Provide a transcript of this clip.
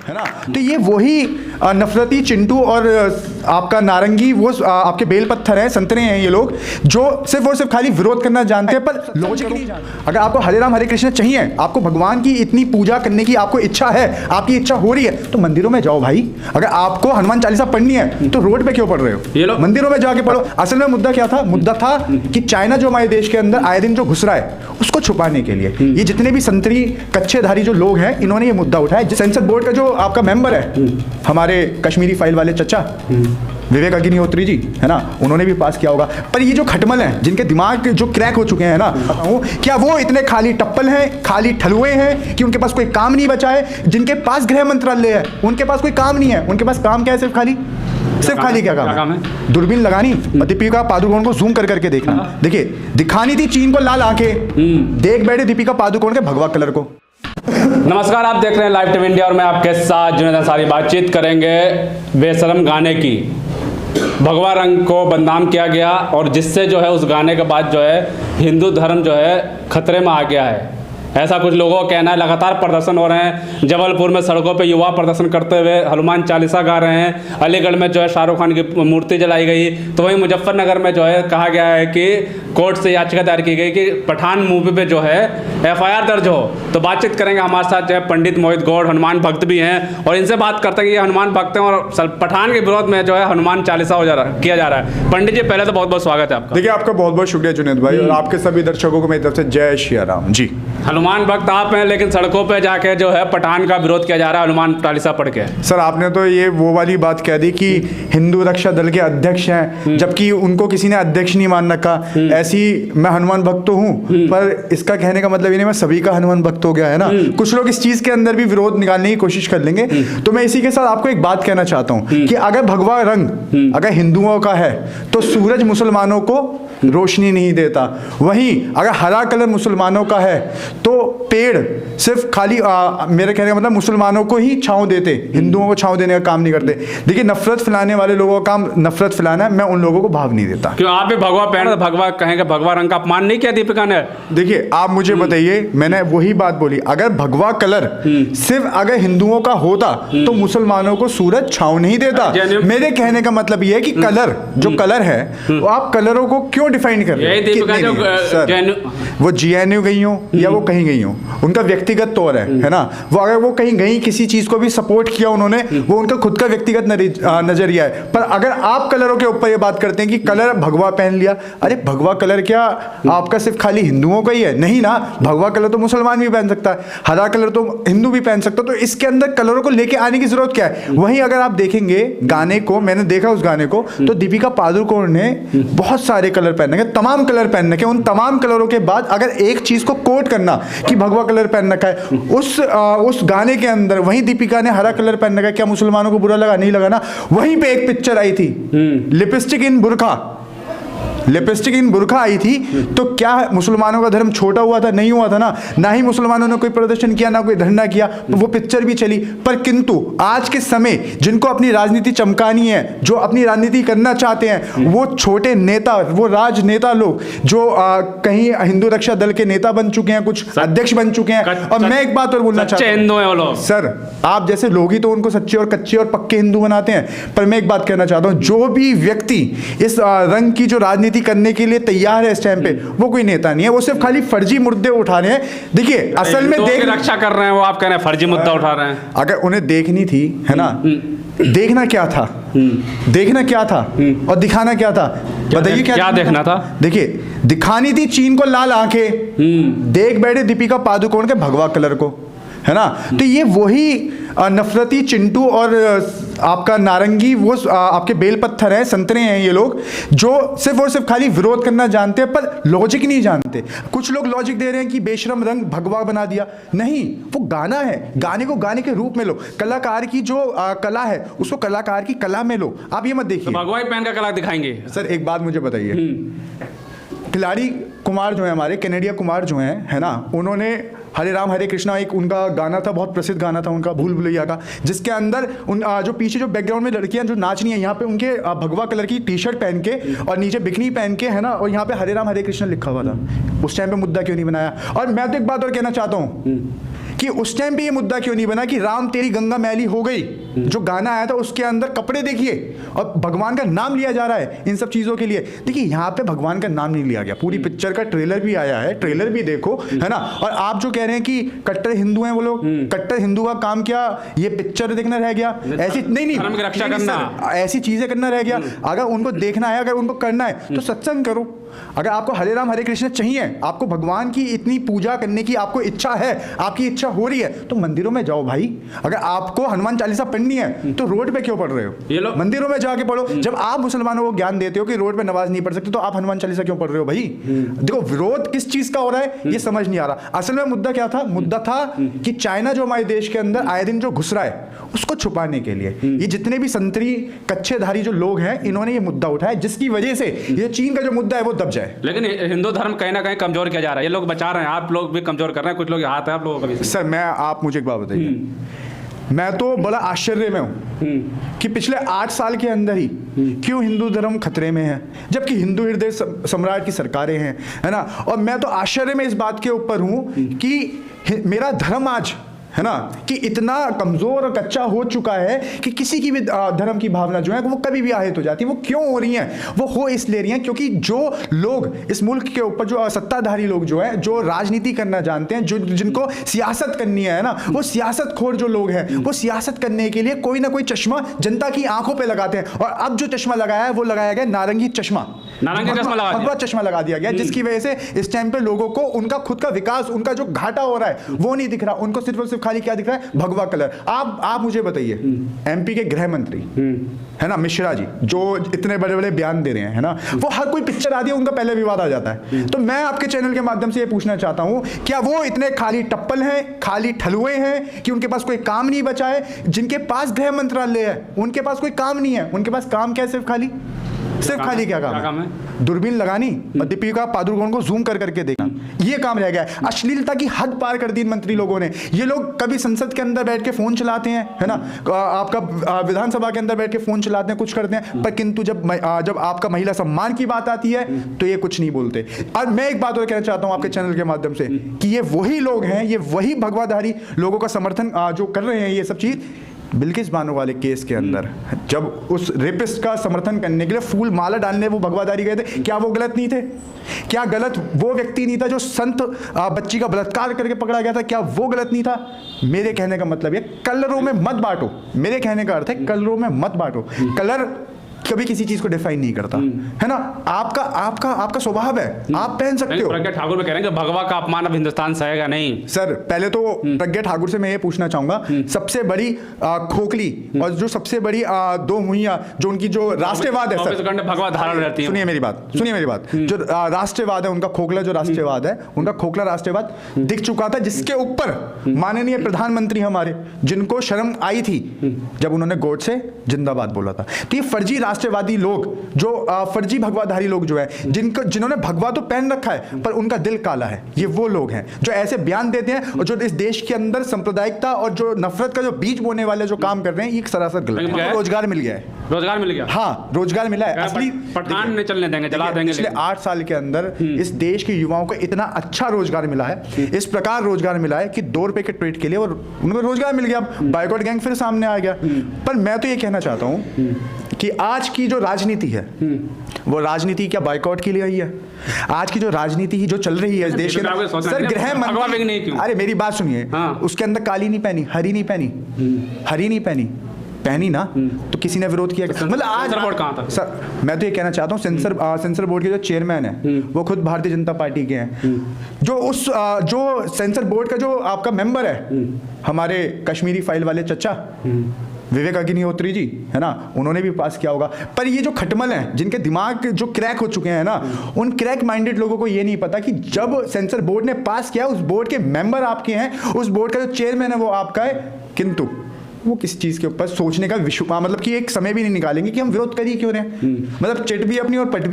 है ना। तो ये वही नफरती चिंटू और आपका नारंगी वो आपके बेल पत्थर हैं, संतरे हैं ये लोग, जो सिर्फ और सिर्फ खाली विरोध करना जानते हैं पर लॉजिक नहीं जानते। अगर आपको हरे राम हरे कृष्ण चाहिए, आपको भगवान की इतनी पूजा करने की आपको इच्छा है, आपकी इच्छा हो रही है, तो मंदिरों में जाओ भाई। अगर आपको हनुमान चालीसा पढ़नी है तो रोड पे क्यों पढ़ रहे हो, ये लोग मंदिरों में जाके पढ़ो। असल में मुद्दा क्या था? मुद्दा था कि चाइना जो हमारे देश के अंदर आए दिन जो घुस रहा है उसको छुपाने के लिए ये जितने भी संतरी कच्चेधारी जो लोग हैं इन्होंने ये मुद्दा उठाया। सेंसर बोर्ड का जो आपका मेंबर है हमारे कश्मीरी फाइल वाले चचा विवेक अग्निहोत्री जी, है ना, उन्होंने भी पास किया होगा। पर ये जो खटमल हैं जिनके दिमाग जो क्रैक हो चुके हैं ना, क्या वो इतने खाली टप्पल हैं, खाली ठलुए हैं कि उनके पास कोई काम नहीं बचा है? जिनके पास गृह मंत्रालय है उनके पास कोई काम नहीं है, उनके पास काम क्या है? सिर्फ खाली क्या काम है? दूरबीन लगानी और दीपिका पादुकोण को जूम कर करके देखना। देखिए, दिखानी थी चीन को लाल आंखें, देख बैठे दीपिका पादुकोण के भगवा कलर को। नमस्कार, आप देख रहे हैं लाइव टीवी इंडिया और मैं आपके साथ जुनैद अंसारी बातचीत करेंगे बेशरम गाने की। भगवा रंग को बदनाम किया गया और जिससे जो है उस गाने के बाद जो है हिंदू धर्म जो है खतरे में आ गया है, ऐसा कुछ लोगों का कहना है। लगातार प्रदर्शन हो रहे हैं। जबलपुर में सड़कों पे युवा प्रदर्शन करते हुए हनुमान चालीसा गा रहे हैं। अलीगढ़ में जो है शाहरुख खान की मूर्ति जलाई गई। तो वहीं मुजफ्फरनगर में जो है कहा गया है कि कोर्ट से याचिका दायर की गई कि पठान मूवी पे जो है FIR दर्ज हो। तो बातचीत करेंगे हमारे साथ जो है पंडित मोहित गौड़, हनुमान भक्त भी हैं, और इनसे बात करते हैं कि ये हनुमान भक्त हैं और पठान के विरोध में जो है हनुमान चालीसा किया जा रहा है। पंडित जी, पहले तो बहुत बहुत स्वागत है आपका। देखिए, आपका बहुत बहुत शुक्रिया जुनैद भाई, और आपके सभी दर्शकों को मेरी तरफ से जय श्री राम जी। हनुमान भक्त आप हैं, लेकिन सड़कों पे जाके जो है पठान का विरोध किया जा रहा है हनुमान चालीसा पढ़ के। सर, आपने तो ये वो वाली बात कह दी कि हिंदू रक्षा दल के अध्यक्ष हैं, जबकि उनको किसी ने अध्यक्ष नहीं मान रखा। ऐसी मैं हनुमान भक्त तो हूँ, पर इसका कहने का मतलब ये नहीं मैं सभी का हनुमान भक्त हो गया, है ना। कुछ लोग इस चीज के अंदर भी विरोध निकालने की कोशिश कर लेंगे। तो मैं इसी के साथ आपको एक बात कहना चाहता हूँ कि अगर भगवा रंग अगर हिंदुओं का है तो सूरज मुसलमानों को रोशनी नहीं देता। वहीं अगर हरा कलर मुसलमानों का है तो पेड़ सिर्फ खाली मेरे कहने का मतलब मुसलमानों को ही छांव देते, हिंदुओं को छांव देने का काम नहीं करते। देखिए, नफरत फैलाने वाले लोगों का काम नफरत फैलाना है, मैं उन लोगों को भाव नहीं देता। क्यों आप भी भगवा पहन, भगवा कहेंगे, भगवा रंग का अपमान नहीं किया दीपिका ने? देखिए, आप मुझे बताइए, मैंने वही बात बोली, अगर भगवा कलर सिर्फ अगर हिंदुओं का होता तो मुसलमानों को सूरज छांव नहीं देता। मेरे कहने का मतलब ये है कि कलर जो कलर है वो आप कलरों को क्यों डिफाइन कर रहे हैं? वो GNU गई हो या वो कहीं गई हो, उनका व्यक्तिगत तौर है ना। वो अगर वो कहीं गई, किसी चीज को भी सपोर्ट किया उन्होंने, वो उनका खुद का व्यक्तिगत नजरिया है। पर अगर आप कलरों के ऊपर ये बात करते हैं कि कलर भगवा पहन लिया, अरे भगवा कलर क्या आपका सिर्फ खाली हिंदुओं का ही है? नहीं ना, भगवा कलर तो मुसलमान भी पहन सकता है, हरा कलर तो हिंदू भी पहन सकता है। तो इसके अंदर कलरों को लेके आने की जरूरत क्या है? वहीं अगर आप देखेंगे गाने को, मैंने देखा उस गाने को, तो दीपिका पादुकोण ने बहुत सारे कलर पहन रखे, तमाम कलर पहन रखे। उन तमाम कलरों के बाद अगर एक चीज को कोट करना कि भगवा कलर पहन रखा है उस गाने के अंदर, वहीं दीपिका ने हरा कलर पहन रखा है, क्या मुसलमानों को बुरा लगा? नहीं लगा ना। वहीं पे एक पिक्चर आई थी लिपस्टिक इन बुरखा आई थी, तो क्या मुसलमानों का धर्म छोटा हुआ था? नहीं हुआ था ना। ना ही मुसलमानों ने कोई प्रदर्शन किया, ना कोई धरना किया, वो पिक्चर भी चली। पर किंतु आज के समय जिनको अपनी राजनीति चमकानी है, जो अपनी राजनीति करना चाहते हैं, वो छोटे नेता, वो राजनेता लोग जो कहीं हिंदू रक्षा दल के नेता बन चुके हैं, कुछ अध्यक्ष बन चुके हैं। और मैं एक बात और बोलना चाहता हूं सर, आप जैसे लोग ही तो उनको सच्चे और कच्चे और पक्के हिंदू बनाते हैं। पर मैं एक बात कहना चाहता हूं, जो भी व्यक्ति इस रंग की जो राजनीति करने के लिए तैयार है इस टाइम पे, वो कोई नेता नहीं है, वो सिर्फ खाली फर्जी मुद्दे उठा रहे हैं। देखिए, असल में रक्षा कर रहे हैं वो, आप कह रहे हैं फर्जी मुद्दा उठा रहे हैं। अगर उन्हें देखनी थी, है ना, देखना क्या था, देखना क्या था और दिखाना क्या था? बताइए क्या देखना था? देखिए, दिखानी थी चीन को लाल आंखें, देख बैठे दीपिका पादुकोण के भगवा कलर को, है ना। तो ये वही नफरती चिंटू और आपका नारंगी वो आपके बेल पत्थर हैं, संतरे हैं ये लोग, जो सिर्फ और सिर्फ खाली विरोध करना जानते हैं पर लॉजिक नहीं जानते। कुछ लोग लॉजिक दे रहे हैं कि बेशरम रंग भगवा बना दिया। नहीं, वो गाना है, गाने को गाने के रूप में लो, कलाकार की जो कला है उसको कलाकार की कला में लो। आप ये मत देखिए भगवा ही पहन का कला दिखाएंगे। सर, एक बात मुझे बताइए, खिलाड़ी कुमार जो है हमारे, कैनेडिया कुमार जो हैं, है ना, उन्होंने हरे राम हरे कृष्णा एक उनका गाना था, बहुत प्रसिद्ध गाना था उनका, भूल भुलैया का, जिसके अंदर उन जो पीछे जो बैकग्राउंड में लड़कियां जो नाच रही हैं, यहाँ पे उनके भगवा कलर की टी शर्ट पहन के और नीचे बिकनी पहन के, है ना, और यहाँ पे हरे राम हरे कृष्णा लिखा हुआ था। उस टाइम पे मुद्दा क्यों नहीं बनाया? और मैं तो एक बात और कहना चाहता हूँ कि उस टाइम पे ये मुद्दा क्यों नहीं बना कि राम तेरी गंगा मैली हो गई, जो गाना आया था उसके अंदर कपड़े देखिए और भगवान का नाम लिया जा रहा है इन सब चीजों के लिए। देखिए यहाँ पे भगवान का नाम नहीं लिया गया, पूरी पिक्चर का ट्रेलर भी आया है, ट्रेलर भी देखो, है ना। और आप जो कह रहे हैं कि कट्टर हिंदू हैं वो लोग, कट्टर हिंदू का काम क्या ये पिक्चर देखना रह गया? ऐसी नहीं धर्म की रक्षा करना, ऐसी चीजें करना रह गया। अगर उनको देखना है, अगर उनको करना है तो सत्संग करो। अगर आपको हरे राम हरे कृष्ण चाहिए, आपको भगवान की इतनी पूजा करने की आपको इच्छा है, आपकी इच्छा हो रही है, तो मंदिरों में जाओ भाई। अगर आपको हनुमान चालीसा पढ़नी है तो रोड पे क्यों पढ़ रहे हो? ये लो मंदिरों में जाके पढ़ो। जब आप मुसलमानों को ज्ञान देते हो कि रोड पे नमाज नहीं पढ़ सकते, तो आप हनुमान चालीसा क्यों पढ़ रहे हो भाई? देखो विरोध किस चीज का हो रहा है ये समझ नहीं आ रहा। असल में मुद्दा क्या था? मुद्दा था कि चाइना जो हमारे देश के अंदर आए दिन जो घुस रहा है उसको छुपाने के लिए ये जितने भी संतरी कच्छेधारी जो लोग हैं, इन्होंने ये मुद्दा उठाया, जिसकी वजह से ये चीन का जो मुद्दा है वो दब जाए। लेकिन हिंदू धर्म कहीं ना कहीं कमजोर किया जा रहा है, ये लोग बचा रहे हैं, आप लोग भी कमजोर कर रहे हैं, कुछ लोग हाथ है आप लोगों का भी। सर मैं, आप मुझे एक बात बताइए, मैं तो बड़ा आश्चर्य में हूँ कि पिछले 8 साल के अंदर ही क्यों हिंदू धर्म खतरे में है, जबकि हिंदू हृदय सम्राट की सरकारें हैं, है ना। और मैं तो आश्चर्य में इस बात के ऊपर हूँ कि मेरा धर्म आज, है ना, कि इतना कमजोर और कच्चा हो चुका है कि किसी की भी धर्म की भावना जो है वो कभी भी आहत हो जाती है। वो क्यों हो रही हैं? वो हो इसलिए रही हैं क्योंकि जो लोग इस मुल्क के ऊपर, जो सत्ताधारी लोग जो हैं, जो राजनीति करना जानते हैं, जो जिनको सियासत करनी है ना, वो सियासतखोर जो लोग हैं, वो सियासत करने के लिए कोई ना कोई चश्मा जनता की आंखों पर लगाते हैं। और अब जो चश्मा लगाया है वो लगाया गया नारंगी चश्मा, भगवा चश्मा लगा दिया गया, जिसकी वजह से इस टाइम पे लोगों को उनका खुद का विकास, उनका जो घाटा हो रहा है वो नहीं दिख रहा। उनको सिर्फ और सिर्फ खाली क्या दिख रहा है? भगवा कलर। आप मुझे बताइए, एमपी के गृह मंत्री, है ना, मिश्रा जी, जो इतने बड़े बड़े बयान दे रहे हैं, है ना, वो हर कोई पिक्चर आती है उनका पहले विवाद आ जाता है। तो मैं आपके चैनल के माध्यम से ये पूछना चाहता हूं, क्या वो इतने खाली टप्पल हैं, खाली ठलुए हैं कि उनके पास कोई काम नहीं बचा है? जिनके पास गृह मंत्रालय है उनके पास कोई काम नहीं है, उनके पास काम क्या है? सिर्फ खाली क्या काम है? दूरबीन लगानी और दीपिका पादुकोण को जूम कर करके देखना, ये काम रह गया है। अश्लीलता की हद पार कर दी मंत्री लोगों ने। ये लोग कभी संसद के अंदर बैठ के फोन चलाते हैं, है ना, आपका विधानसभा के अंदर बैठ के फोन चलाते हैं, कुछ करते हैं, पर किंतु जब आपका महिला सम्मान की बात आती है तो ये कुछ नहीं बोलते। और मैं एक बात और कहना चाहता हूं आपके चैनल के माध्यम से कि ये वही लोग हैं, ये वही भगवाधारी लोगों का समर्थन जो कर रहे हैं ये सब चीज। बिल्किस बानो वाले केस के अंदर जब उस रेपिस्ट का समर्थन करने के लिए फूल माला डालने वो भगवाधारी गए थे, क्या वो गलत नहीं थे? क्या गलत वो व्यक्ति नहीं था जो संत बच्ची का बलात्कार करके पकड़ा गया था? क्या वो गलत नहीं था? मेरे कहने का मतलब ये, कलरों में मत बांटो। मेरे कहने का अर्थ है कलरों में मत बांटो। कलर कभी किसी चीज को डिफाइन नहीं करता, है ना। आपका स्वभाव है, आप पहन सकते हो। प्रज्ञा ठाकुर में कह रहे हैं कि भगवा का अपमान अब हिंदुस्तान सहेगा नहीं। सर पहले तो प्रज्ञा ठाकुर से मैं ये पूछना चाहूंगा, सबसे बड़ी खोखली और जो सबसे बड़ी दो मुहिया जो उनकी जो राष्ट्रवाद है, सर भगवा धारण रहती है। सुनिए मेरी बात, जो राष्ट्रवाद है उनका खोखला, जो राष्ट्रवाद है उनका खोखला राष्ट्रवाद दिख चुका था, जिसके ऊपर माननीय प्रधानमंत्री हमारे, जिनको शर्म आई थी जब उन्होंने गोडसे जिंदाबाद बोला था। तो ये फर्जी राष्ट्रवादी लोग, जो फर्जी भगवाधारी लोग जो है, जिन्होंने भगवा तो पहन रखा है पर उनका दिल काला है, ये वो लोग हैं जो ऐसे बयान देते हैं और जो इस देश के अंदर सांप्रदायिकता और जो नफरत का जो बीज बोने वाले जो काम कर रहे हैं, ये सरासर गलत है। रोजगार मिल गया है, रोजगार मिल गया, हाँ रोजगार मिला है। असली पठान नहीं चलने देंगे, जला देंगे। पिछले 8 साल के अंदर इस देश के युवाओं को इतना अच्छा रोजगार मिला है, इस प्रकार रोजगार मिला है कि 2 रुपए के ट्वीट के लिए और उनको रोजगार मिल गया। बाइकआउट गैंग फिर सामने आ गया। पर मैं तो ये कहना चाहता हूँ कि आज की जो राजनीति है वो राजनीति क्या बाइकआउट के लिए ही है? आज की जो राजनीति ही जो चल रही है इस देश के अंदर, सर गृह मंत्री, अरे मेरी बात सुनिए, उसके अंदर काली नहीं पहनी, हरी नहीं पहनी, पहनी ना तो किसी ने विरोध किया? मतलब आज कहाँ था? सर मैं तो ये कहना चाहता हूँ, सेंसर बोर्ड के जो चेयरमैन है वो खुद भारतीय जनता पार्टी के हैं। जो सेंसर बोर्ड का जो आपका मेंबर है, हमारे कश्मीरी फाइल वाले चचा विवेक अग्निहोत्री जी, है ना, उन्होंने भी पास किया होगा। पर ये जो खटमल हैं, जिनके दिमाग जो क्रैक हो चुके हैं ना, उन क्रैक माइंडेड लोगों को ये नहीं पता कि जब सेंसर बोर्ड ने पास किया, उस बोर्ड के मेंबर आपके हैं, उस बोर्ड का जो चेयरमैन है वो आपका है, किंतु वो किसी चीज के ऊपर सोचने का मतलब कि एक समय भी नहीं निकालेंगे कि हम विरोध कर ही क्यों रहे हैं। मतलब चिट भी अपनी और पट